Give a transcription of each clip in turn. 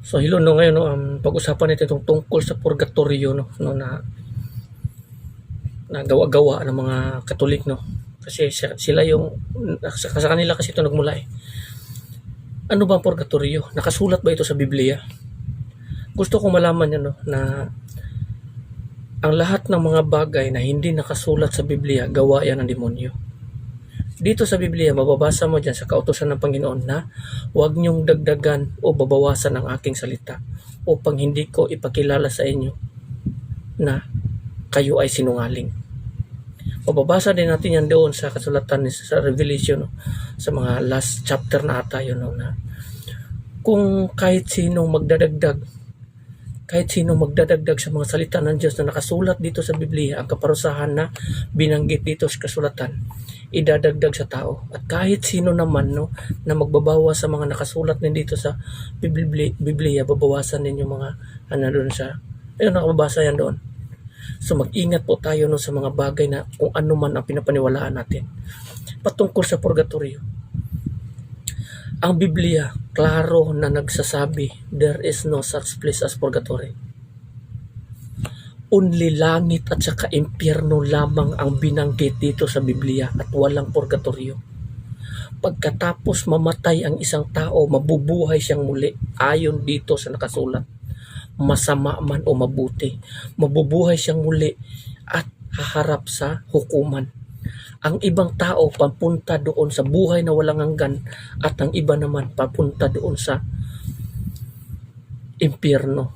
So hello no ngayon no, pag-usapan natin itong tungkol sa purgatorio no na gawa-gawa ng mga Katolik no. Kasi sila yung sa kanila kasi ito nagmula eh. Ano ba ang purgatorio? Nakasulat ba ito sa Biblia? Gusto ko malaman yan no na ang lahat ng mga bagay na hindi nakasulat sa Biblia, gawa yan ng demonyo. Dito sa Biblia, mababasa mo dyan sa kautusan ng Panginoon na huwag niyong dagdagan o babawasan ang aking salita upang hindi ko ipakilala sa inyo na kayo ay sinungaling. Mababasa din natin yan doon sa kasulatan sa Revelation, no? Sa mga last chapter na ata yun, no? Na kung kahit sinong magdadagdag sa mga salita ng Diyos na nakasulat dito sa Biblia, ang kaparusahan na binanggit dito sa kasulatan, idadagdag sa tao. At kahit sino naman no, na magbabawas sa mga nakasulat din dito sa Biblia, babawasan din yung mga doon sa, ayun, nakababasa yan doon. So mag-ingat po tayo no, sa mga bagay na kung ano man ang pinapaniwalaan natin. Patungkol sa purgatorio, ang Biblia, klaro na nagsasabi, there is no such place as purgatory. Only langit at saka impyerno lamang ang binanggit dito sa Biblia at walang purgatorio. Pagkatapos mamatay ang isang tao, mabubuhay siyang muli ayon dito sa nakasulat. Masama man o mabuti, mabubuhay siyang muli at haharap sa hukuman. Ang ibang tao papunta doon sa buhay na walang hanggan at ang iba naman papunta doon sa impyerno,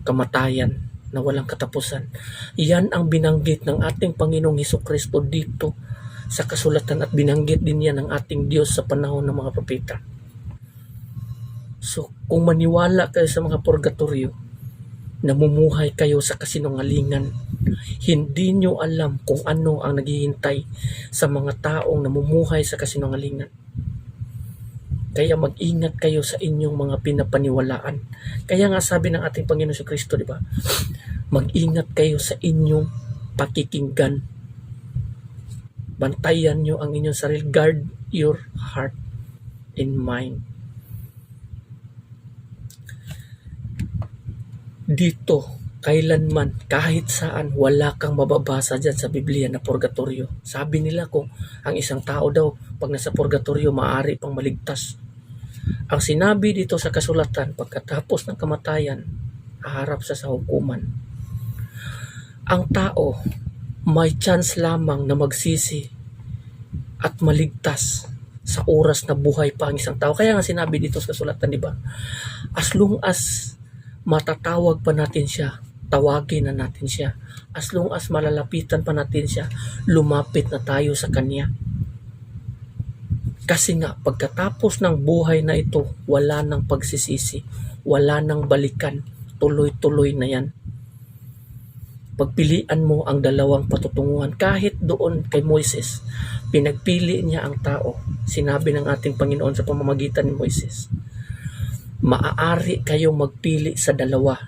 kamatayan na walang katapusan. Yan ang binanggit ng ating Panginoong Hesukristo dito sa kasulatan at binanggit din yan ng ating Diyos sa panahon ng mga propeta. So kung maniwala kayo sa mga purgatorio, namumuhay kayo sa kasinungalingan, hindi nyo alam kung ano ang naghihintay sa mga taong namumuhay sa kasinungalingan. Kaya mag-ingat kayo sa inyong mga pinapaniwalaan. Kaya nga sabi ng ating Panginoon Jesucristo, di ba? Mag-ingat kayo sa inyong pakikinggan. Bantayan nyo ang inyong sarili. Guard your heart and mind. Dito, kailanman, kahit saan, wala kang mababasa dyan sa Biblia na purgatorio. Sabi nila kung ang isang tao daw, pag nasa purgatorio, maaari pang maligtas. Ang sinabi dito sa kasulatan, pagkatapos ng kamatayan, haharap sa hukuman. Ang tao, may chance lamang na magsisi at maligtas sa oras na buhay pa ang isang tao. Kaya nga sinabi dito sa kasulatan, di ba? As long as matatawag pa natin siya, tawagin na natin siya. As long as malalapitan pa natin siya, lumapit na tayo sa kanya. Kasi nga, pagkatapos ng buhay na ito, wala nang pagsisisi, wala nang balikan, tuloy-tuloy na yan. Pagpilian mo ang dalawang patutunguhan. Kahit doon kay Moises, pinagpili niya ang tao. Sinabi ng ating Panginoon sa pamamagitan ni Moises, maaari kayong magpili sa dalawa.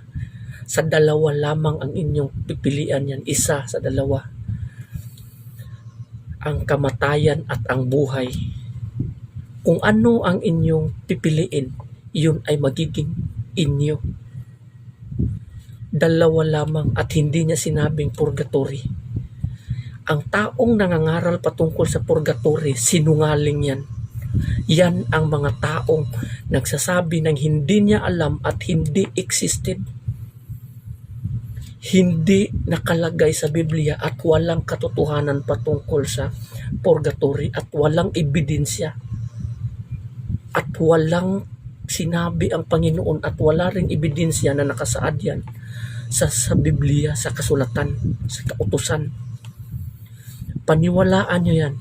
Sa dalawa lamang ang inyong pipilian yan. Isa sa dalawa. Ang kamatayan at ang buhay. Kung ano ang inyong pipiliin, yun ay magiging inyo. Dalawa lamang at hindi niya sinabing purgatory. Ang taong nangangaral patungkol sa purgatory, sinungaling yan. Yan ang mga taong nagsasabi ng hindi niya alam at hindi existed. Hindi nakalagay sa Biblia at walang katotohanan patungkol sa purgatory at walang ebidensya. At walang sinabi ang Panginoon at wala ring ebidensya na nakasaad yan sa Biblia, sa kasulatan, sa kautusan. Paniwalaan nyo yan.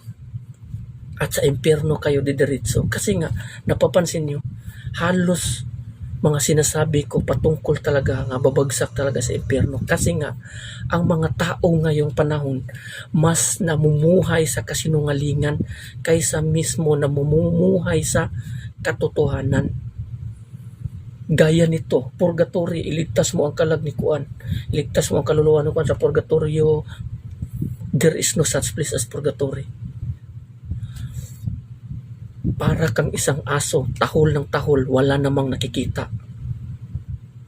At sa impyerno kayo didiretso. Kasi nga, napapansin nyo, halos mga sinasabi ko patungkol talaga nga babagsak talaga sa impyerno. Kasi nga, ang mga tao ngayong panahon, mas namumuhay sa kasinungalingan kaysa mismo namumuhay sa katotohanan. Gaya nito, purgatory, iligtas mo ang kalagnicuan. Iligtas mo ang kaluluwa ng sa purgatorio. There is no such place as purgatory. Para kang isang aso, tahol ng tahol, wala namang nakikita.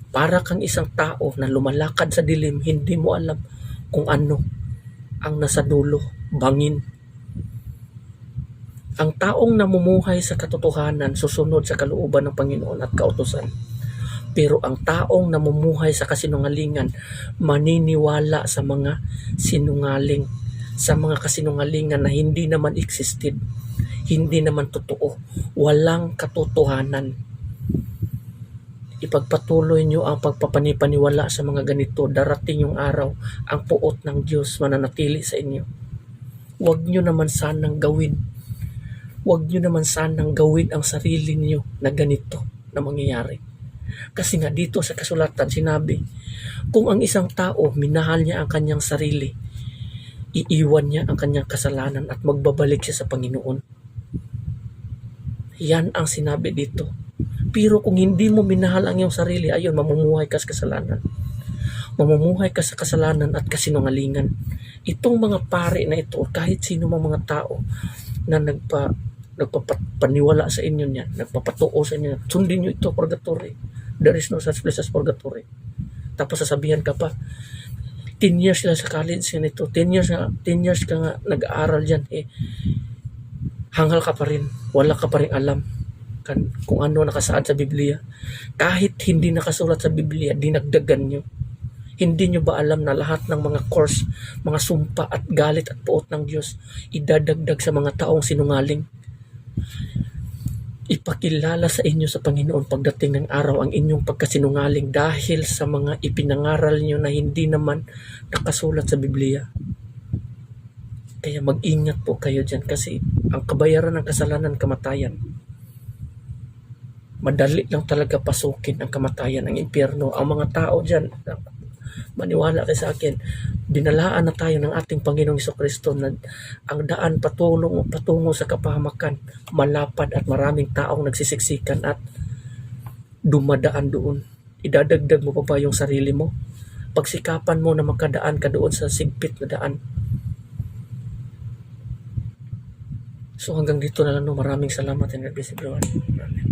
Para kang isang tao na lumalakad sa dilim, hindi mo alam kung ano ang nasa dulo, bangin. Ang taong namumuhay sa katotohanan susunod sa kalooban ng Panginoon at kautusan. Pero ang taong namumuhay sa kasinungalingan maniniwala sa mga sinungaling, sa mga kasinungalingan na hindi naman existed, hindi naman totoo, walang katotohanan. Ipagpatuloy nyo ang pagpapanipaniwala sa mga ganito. Darating yung araw, ang puot ng Diyos mananatili sa inyo. Huwag nyo naman sanang gawin. Huwag nyo naman sanang gawin ang sarili nyo na ganito na mangyayari. Kasi nga dito sa kasulatan sinabi, kung ang isang tao minahal niya ang kanyang sarili, iiwan niya ang kanyang kasalanan at magbabalik siya sa Panginoon. Yan ang sinabi dito. Pero kung hindi mo minahal ang iyong sarili, ayun, mamumuhay ka sa kasalanan. Mamumuhay ka sa kasalanan at kasinungalingan. Itong mga pare na ito, kahit sino mga tao na nagpapaniwala sa inyo niyan, nagpapatuo sa inyo, sundin nyo ito, purgatory. There is no such place as purgatory. Tapos sasabihan ka pa, 10 years sila sa college ganito, 10 years ka nga nag-aaral dyan, hangal ka pa rin, wala ka pa rin alam kung ano nakasaad sa Biblia. Kahit hindi nakasulat sa Biblia, dinagdagan nyo. Hindi nyo ba alam na lahat ng mga course, mga sumpa at galit at puot ng Diyos, idadagdag sa mga taong sinungaling? Ipakilala sa inyo sa Panginoon pagdating ng araw ang inyong pagkasinungaling dahil sa mga ipinangaral nyo na hindi naman nakasulat sa Biblia. Kaya mag-ingat po kayo dyan kasi ang kabayaran ng kasalanan, kamatayan. Madali lang talaga pasukin ang kamatayan, ang impyerno. Ang mga tao dyan, maniwala kayo sa akin, binalaan na tayo ng ating Panginoong Jesucristo na ang daan patungo sa kapahamakan, malapad at maraming taong nagsisiksikan at dumadaan doon. Idadagdag mo pa ba yung sarili mo? Pagsikapan mo na makadaan ka doon sa sigpit na daan. So hanggang dito na lang. Maraming salamat and God bless everyone. Amen.